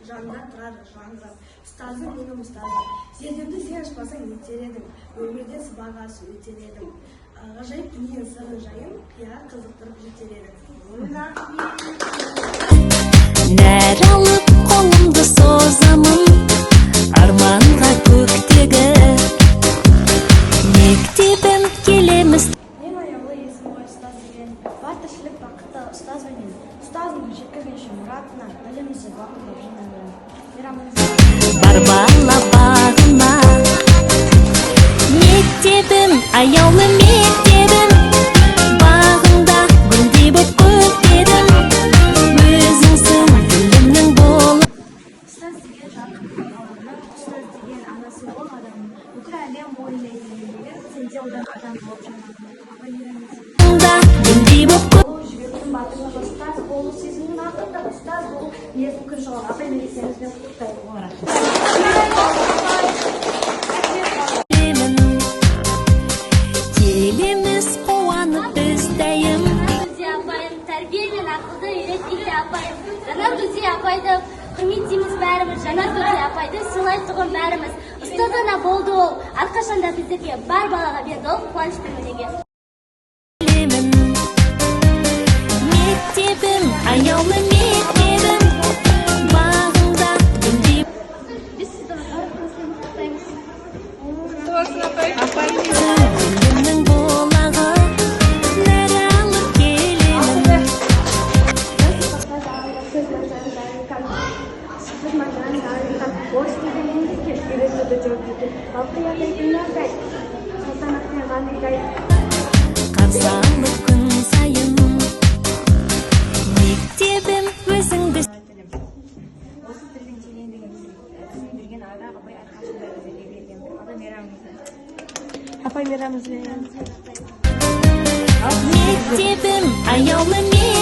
жанында тұрады жаңғырып. Ұстазым менің ұстазым, сезімді сен ашпасаң өтер едің, өмірде сыбағасы өтер едің. Ғажайып дүниенің сырын жайын, қияға қызықтырып жетер едің. Нәр алып қолымды созамын, арманға көктегі мектебім келеміз. Мен аяулы есім ғой ұстаз деген, бар тіршілік бақытты ұстаз менен. Ұстазыңды жеткізгенше мұратына, білімізді бақытып жинаймын. Бар бала бағына, мектебім, аяулы мектебім, бағында гүлдей боп көктедім, өзіңсің білімнің болу. Ұстаз деген жарқын алғаны, ұстаз деген анасы ол адамның, бүкіл әлем ойлайды деген, сенде одан адам болып жанатын. Гүлдей боп Болу жүректің батырлығы, ұстаз болу сезімнің ақында, ұстаз болу ниеттің күн шығар. Апай мерекелеріңізбен құттықтаймыз. келеміз қуанып біз дәйім. Апайым, тәрбие мен ақылды үйреткен апайым. Жанар Гүлзе апайды құрметтейміз бәріміз. Жанар Гүлзе апайды сыйлайтұғын бәріміз. Ұстаз ана болды ол, әрқашанда біздерге бар балаға берді ол қуанышпен өнеге. Мектебім, аяулы мектебім, бағында гүлдей. Біз сіздің әрқашанда құттықтаймыз. Білімнің болағы, нәр алып келемін. Қарсы алып күн сайын, мектебім өзіңді. Осы тілдің тереңдігін берген Ардақты апай әрқашанда біздерге берген. Апай мейрамыңызбен. Мектебім, аяулы мектебім.